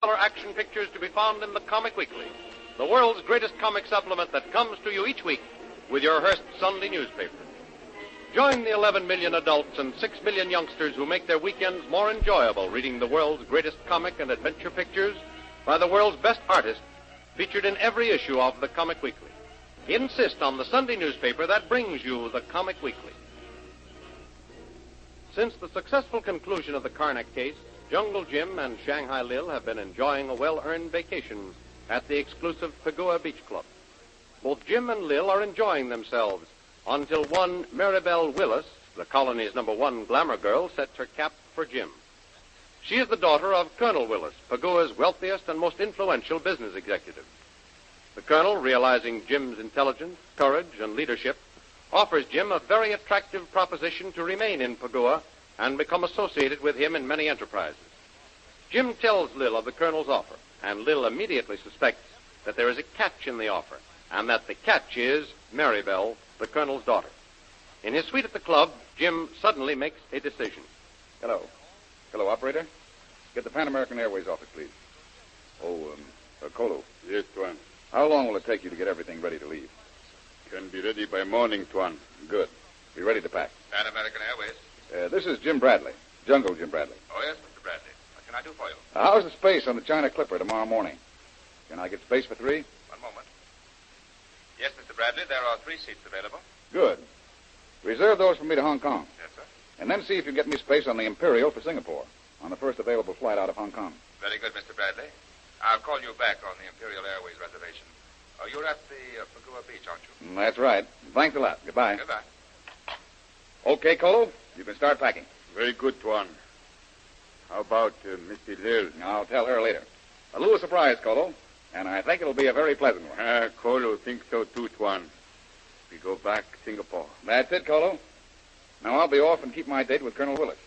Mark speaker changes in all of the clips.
Speaker 1: Color action pictures to be found in the Comic Weekly, the world's greatest comic supplement that comes to you each week with your Hearst Sunday newspaper. Join the 11 million adults and 6 million youngsters who make their weekends more enjoyable reading the world's greatest comic and adventure pictures by the world's best artists featured in every issue of the Comic Weekly. Insist on the Sunday newspaper that brings you the Comic Weekly. Since the successful conclusion of the Karnak case, Jungle Jim and Shanghai Lil have been enjoying a well-earned vacation at the exclusive Pagua Beach Club. Both Jim and Lil are enjoying themselves until one Maribel Willis, the colony's #1 glamour girl, sets her cap for Jim. She is the daughter of Colonel Willis, Pagua's wealthiest and most influential business executive. The colonel, realizing Jim's intelligence, courage, and leadership, offers Jim a very attractive proposition to remain in Pagua and become associated with him in many enterprises. Jim tells Lil of the colonel's offer, and Lil immediately suspects that there is a catch in the offer, and that the catch is Maribel, the colonel's daughter. In his suite at the club, Jim suddenly makes a decision.
Speaker 2: Hello. Hello, operator. Get the Pan American Airways office, please. Kolo.
Speaker 3: Yes, Tuan.
Speaker 2: How long will it take you to get everything ready to leave?
Speaker 3: Can be ready by morning, Tuan.
Speaker 2: Good. Be ready to pack.
Speaker 4: Pan American Airways.
Speaker 2: This is Jim Bradley. Jungle Jim Bradley.
Speaker 4: Oh, yes, Mr. Bradley. What can I do for you?
Speaker 2: How's the space on the China Clipper tomorrow morning? Can I get space for 3?
Speaker 4: One moment. Yes, Mr. Bradley, there are 3 seats available.
Speaker 2: Good. Reserve those for me to Hong Kong.
Speaker 4: Yes, sir.
Speaker 2: And then see if you get me space on the Imperial for Singapore on the first available flight out of Hong Kong.
Speaker 4: Very good, Mr. Bradley. I'll call you back on the Imperial Airways reservation. Oh, you're at the Pagua Beach, aren't you?
Speaker 2: That's right. Thanks a lot. Goodbye.
Speaker 4: Goodbye.
Speaker 2: Okay, Kolo. You can start packing.
Speaker 3: Very good, Tuan. How about Mr. Lil?
Speaker 2: I'll tell her later. A little surprise, Kolo, and I think it'll be a very pleasant one.
Speaker 3: Kolo thinks so too, Tuan. We go back Singapore.
Speaker 2: That's it, Kolo. Now I'll be off and keep my date with Colonel Willis.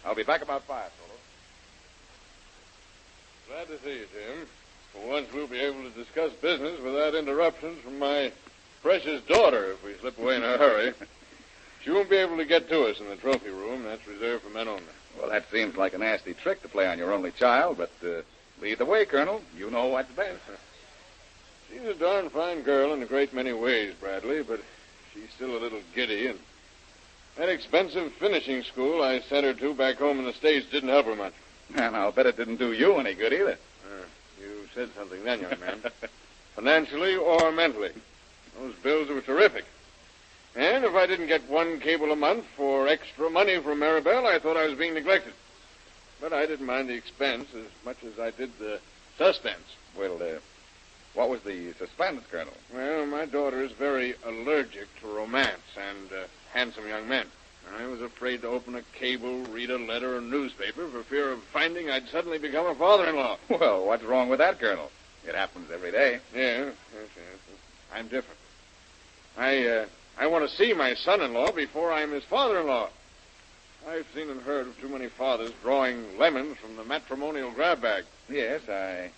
Speaker 2: I'll be back about 5, Kolo.
Speaker 5: Glad to see you, Jim. For once, we'll be able to discuss business without interruptions from my precious daughter if we slip away in a hurry. She won't be able to get to us in the trophy room. That's reserved for men only.
Speaker 2: Well, that seems like a nasty trick to play on your only child, but lead the way, Colonel. You know what's best.
Speaker 5: She's a darn fine girl in a great many ways, Bradley, but she's still a little giddy, and that expensive finishing school I sent her to back home in the States didn't help her much.
Speaker 2: And I'll bet it didn't do you any good either.
Speaker 5: You said something then, young man. Financially or mentally. Those bills were terrific. And if I didn't get 1 cable a month for extra money from Maribel, I thought I was being neglected. But I didn't mind the expense as much as I did the suspense.
Speaker 2: Well, what was the suspense, Colonel?
Speaker 5: Well, my daughter is very allergic to romance and handsome young men. I was afraid to open a cable, read a letter, or newspaper for fear of finding I'd suddenly become a father-in-law.
Speaker 2: Well, what's wrong with that, Colonel? It happens every day.
Speaker 5: Yes. I'm different. I want to see my son-in-law before I'm his father-in-law. I've seen and heard of too many fathers drawing lemons from the matrimonial grab bag.
Speaker 2: Yes, I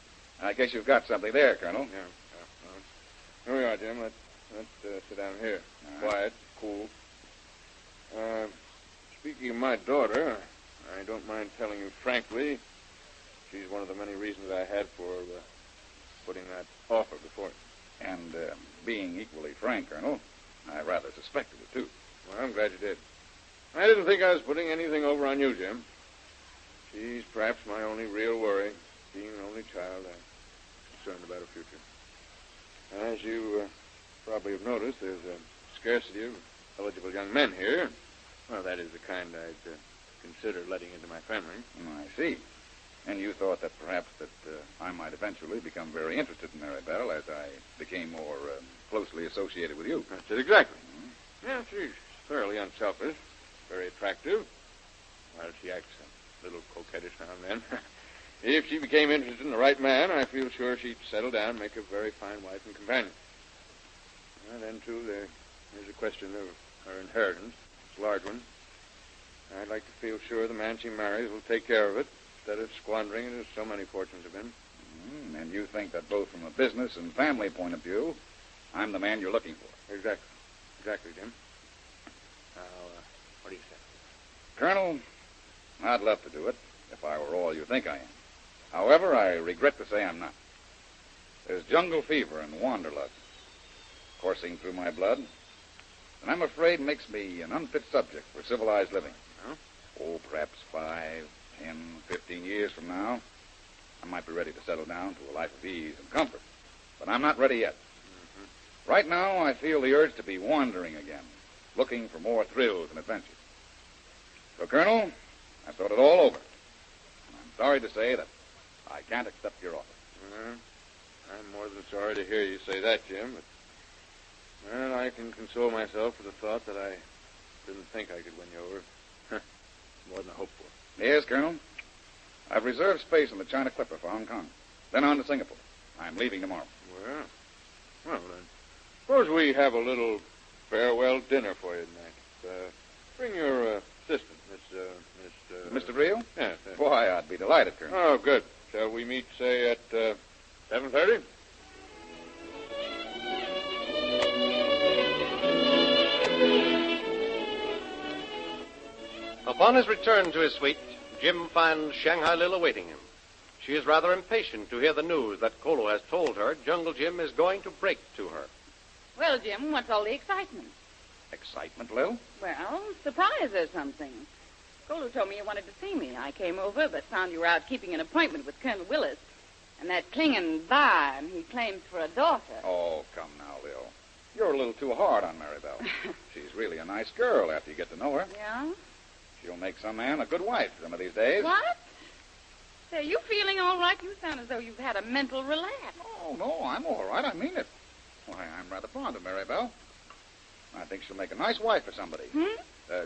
Speaker 2: guess you've got something there, Colonel.
Speaker 5: Yeah. Here we are, Jim. Let's sit down here.
Speaker 2: Right.
Speaker 5: Quiet, cool. Speaking of my daughter, I don't mind telling you frankly, she's one of the many reasons I had for putting that offer before you.
Speaker 2: And being equally frank, Colonel, I rather suspected it, too.
Speaker 5: Well, I'm glad you did. I didn't think I was putting anything over on you, Jim. She's perhaps my only real worry. Being an only child, I'm concerned about her future. As you probably have noticed, there's a scarcity of eligible young men here. Well, that is the kind I'd consider letting into my family.
Speaker 2: I see. And you thought that perhaps that I might eventually become very interested in Maribel as I became more closely associated with you.
Speaker 5: That's it exactly. Mm-hmm. Yeah, she's thoroughly unselfish, very attractive. Well, she acts a little coquettish now and then. If she became interested in the right man, I feel sure she'd settle down and make a very fine wife and companion. And then, too, there's a question of her inheritance. It's a large one. I'd like to feel sure the man she marries will take care of it instead of squandering it as so many fortunes have been.
Speaker 2: And you think that both from a business and family point of view, I'm the man you're looking for.
Speaker 5: Exactly. Exactly, Jim. Now, what do you say?
Speaker 2: Colonel, I'd love to do it if I were all you think I am. However, I regret to say I'm not. There's jungle fever and wanderlust coursing through my blood, and I'm afraid makes me an unfit subject for civilized living.
Speaker 5: Huh?
Speaker 2: Oh, perhaps 5, 10, 15 years from now, I might be ready to settle down to a life of ease and comfort. But I'm not ready yet. Mm-hmm. Right now, I feel the urge to be wandering again, looking for more thrills and adventures. So, Colonel, I thought it all over. And I'm sorry to say that I can't accept your offer.
Speaker 5: I'm more than sorry to hear you say that, Jim, but, well, I can console myself with the thought that I didn't think I could win you over. More than I hoped for.
Speaker 2: Yes, Colonel. I've reserved space on the China Clipper for Hong Kong. Then on to Singapore. I'm leaving tomorrow.
Speaker 5: Well, then, suppose we have a little farewell dinner for you tonight. Bring your assistant,
Speaker 2: Mr. Rio?
Speaker 5: Yes.
Speaker 2: Why, I'd be delighted, Colonel.
Speaker 5: Oh, good. Shall we meet, say, at 7:30?
Speaker 1: Upon his return to his suite, Jim finds Shanghai Lil awaiting him. She is rather impatient to hear the news that Kolo has told her Jungle Jim is going to break to her.
Speaker 6: Well, Jim, what's all the excitement?
Speaker 2: Excitement, Lil?
Speaker 6: Well, surprise or something. Kolo told me you wanted to see me. I came over, but found you were out keeping an appointment with Colonel Willis. And that clinging vine he claims for a daughter.
Speaker 2: Oh, come now, Lil. You're a little too hard on Maribel. She's really a nice girl after you get to know her.
Speaker 6: Yeah?
Speaker 2: She'll make some man a good wife some of these days.
Speaker 6: What? Say, you feeling all right? You sound as though you've had a mental relapse.
Speaker 2: Oh, no, I'm all right. I mean it. Why, I'm rather fond of Maribel. I think she'll make a nice wife for somebody.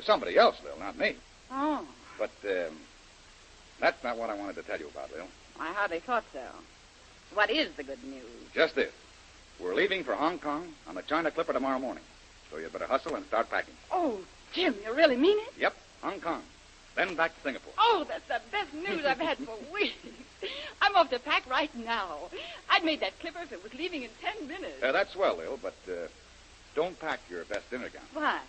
Speaker 2: Somebody else, Lil, not me.
Speaker 6: Oh.
Speaker 2: But, that's not what I wanted to tell you about, Lil.
Speaker 6: I hardly thought so. What is the good news?
Speaker 2: Just this. We're leaving for Hong Kong on the China Clipper tomorrow morning. So you'd better hustle and start packing.
Speaker 6: Oh, Jim, you really mean it?
Speaker 2: Yep, Hong Kong. Then back to Singapore.
Speaker 6: Oh, that's the best news I've had for weeks. I'm off to pack right now. I'd made that clipper if it was leaving in 10 minutes.
Speaker 2: That's swell, Lil, but don't pack your best dinner gown.
Speaker 6: Why?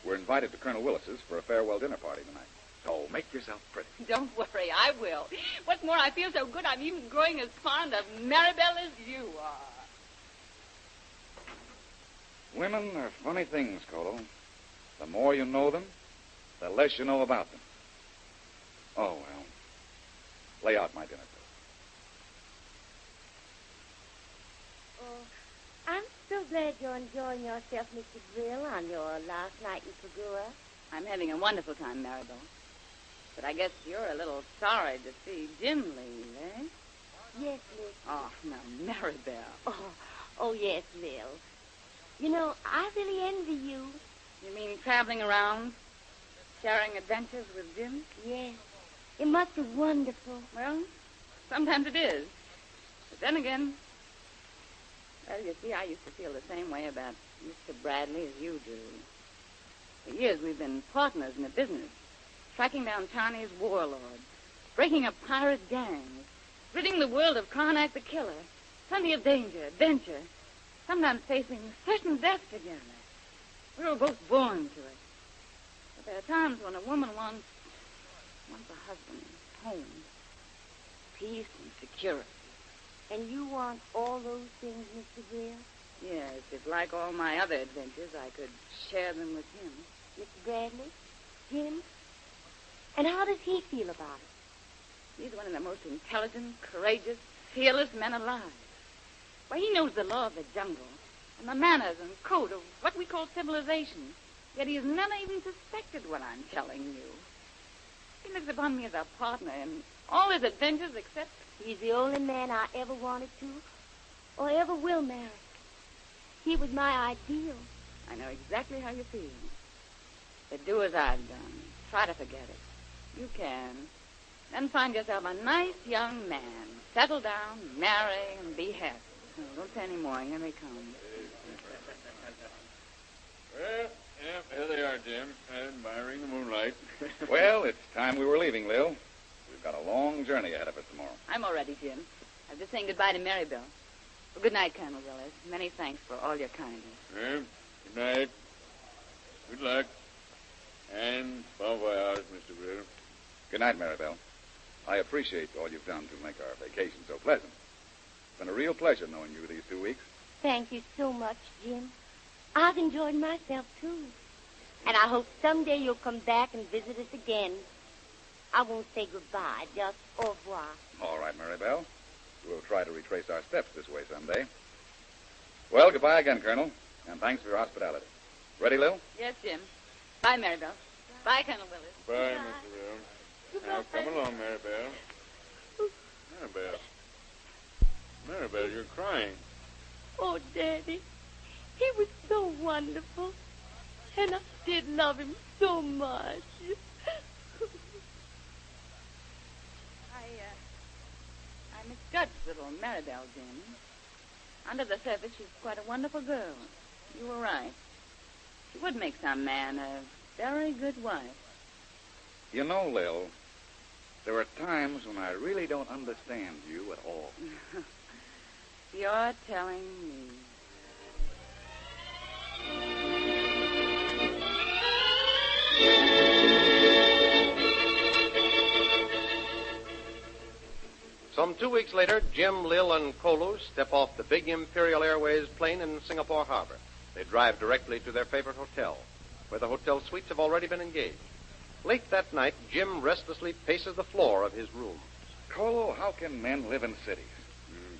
Speaker 2: We're invited to Colonel Willis's for a farewell dinner party tonight. So make yourself pretty.
Speaker 6: Don't worry, I will. What's more, I feel so good I'm even growing as fond of Maribel as you are.
Speaker 2: Women are funny things, Colo. The more you know them, the less you know about them. Oh, well. Lay out my dinner, Bill.
Speaker 7: Oh, I'm so glad you're enjoying yourself, Mr. Grill, on your last night in Pagua.
Speaker 6: I'm having a wonderful time, Maribel. But I guess you're a little sorry to see Jim leave, eh?
Speaker 7: Yes, Liz.
Speaker 6: Oh, now, Maribel.
Speaker 7: Oh, yes, Lil. You know, I really envy you.
Speaker 6: You mean traveling around, sharing adventures with Jim?
Speaker 7: Yes. It must be wonderful.
Speaker 6: Well, sometimes it is. But then again, well, you see, I used to feel the same way about Mr. Bradley as you do. For years, we've been partners in the business, tracking down Chinese warlords, breaking up pirate gangs, ridding the world of Karnak the Killer. Plenty of danger, adventure, sometimes facing certain death together. We were both born to it. But there are times when a woman wants a husband, home, peace and security.
Speaker 7: And you want all those things, Mr. Grill?
Speaker 6: Yes, if like all my other adventures, I could share them with him.
Speaker 7: Mr. Bradley? Jim? And how does he feel about it?
Speaker 6: He's one of the most intelligent, courageous, fearless men alive. Why, he knows the law of the jungle and the manners and code of what we call civilization. Yet he has never even suspected what I'm telling you. He looks upon me as a partner in all his adventures except...
Speaker 7: He's the only man I ever wanted to or ever will marry. He was my ideal.
Speaker 6: I know exactly how you feel. But do as I've done. Try to forget it. You can. Then find yourself a nice young man. Settle down, marry, and be happy. Oh, don't say any more. Here they come.
Speaker 5: Well, yeah, here they are, Jim, admiring the moonlight.
Speaker 2: Well, it's time we were leaving, Lil. We've got a long journey ahead of us tomorrow.
Speaker 6: I'm all ready, Jim. I'm just saying goodbye to Maribel. Well, good night, Colonel Willis. Many thanks for all your kindness.
Speaker 5: Well, good night. Good luck. And bon voyage, Mr. Brill.
Speaker 2: Good night, Maribel. I appreciate all you've done to make our vacation so pleasant. It's been a real pleasure knowing you these 2 weeks.
Speaker 7: Thank you so much, Jim. I've enjoyed myself, too. And I hope someday you'll come back and visit us again. I won't say goodbye, just au revoir.
Speaker 2: All right, Maribel. We'll try to retrace our steps this way someday. Well, goodbye again, Colonel, and thanks for your hospitality. Ready, Lil?
Speaker 6: Yes, Jim. Bye, Maribel. Bye, Colonel Willis.
Speaker 5: Bye, Mr. Bill. Now, come along, Maribel. Maribel, you're crying.
Speaker 7: Oh, Daddy, he was so wonderful. And I did love him so much.
Speaker 6: I misjudged little Maribel, Jim. Under the surface, she's quite a wonderful girl. You were right. She would make some man a very good wife.
Speaker 2: You know, Lil, there are times when I really don't understand you at all.
Speaker 6: You're telling me.
Speaker 1: Some 2 weeks later, Jim, Lil, and Kolu step off the big Imperial Airways plane in Singapore Harbor. They drive directly to their favorite hotel, where the hotel suites have already been engaged. Late that night, Jim restlessly paces the floor of his room.
Speaker 2: Colo, how can men live in cities?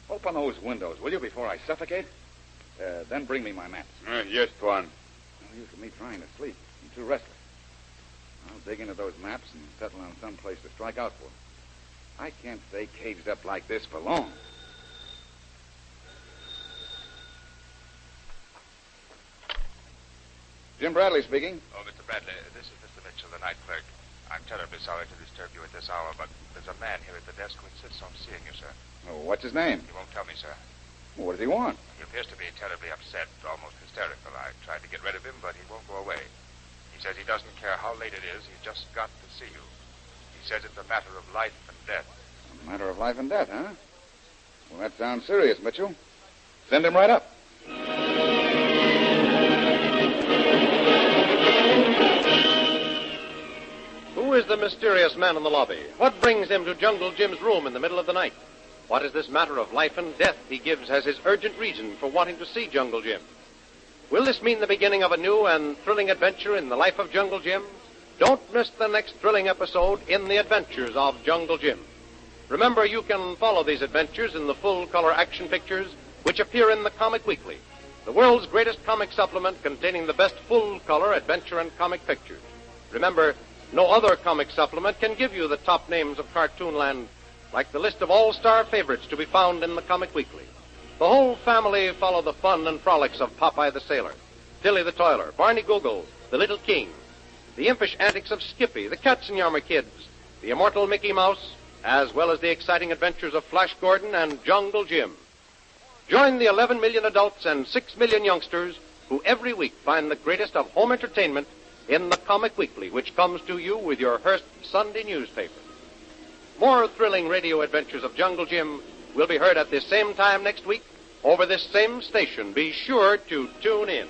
Speaker 2: Open those windows, will you, before I suffocate? Then bring me my maps.
Speaker 3: Yes, Tuan.
Speaker 2: No use of me trying to sleep. I'm too restless. I'll dig into those maps and settle on some place to strike out for. I can't stay caged up like this for long. Jim Bradley speaking.
Speaker 4: Oh, Mr. Bradley, this is Mr. Mitchell, the night clerk. I'm terribly sorry to disturb you at this hour, but there's a man here at the desk who insists on seeing you, sir.
Speaker 2: Oh, what's his name?
Speaker 4: He won't tell me, sir.
Speaker 2: Well, what does he want?
Speaker 4: He appears to be terribly upset, almost hysterical. I tried to get rid of him, but he won't go away. He says he doesn't care how late it is. He's just got to see you. He says it's a matter of life and death.
Speaker 2: A matter of life and death, huh? Well, that sounds serious, Mitchell. Send him right up.
Speaker 1: Who is the mysterious man in the lobby? What brings him to Jungle Jim's room in the middle of the night? What is this matter of life and death he gives as his urgent reason for wanting to see Jungle Jim? Will this mean the beginning of a new and thrilling adventure in the life of Jungle Jim? Don't miss the next thrilling episode in The Adventures of Jungle Jim. Remember, you can follow these adventures in the full-color action pictures which appear in the Comic Weekly, the world's greatest comic supplement containing the best full-color adventure and comic pictures. Remember, no other comic supplement can give you the top names of Cartoonland, like the list of all-star favorites to be found in the Comic Weekly. The whole family follow the fun and frolics of Popeye the Sailor, Tilly the Toiler, Barney Google, the Little King, the impish antics of Skippy, the Katzenjammer Kids, the immortal Mickey Mouse, as well as the exciting adventures of Flash Gordon and Jungle Jim. Join the 11 million adults and 6 million youngsters who every week find the greatest of home entertainment in the Comic Weekly, which comes to you with your Hearst Sunday newspaper. More thrilling radio adventures of Jungle Jim will be heard at this same time next week over this same station. Be sure to tune in.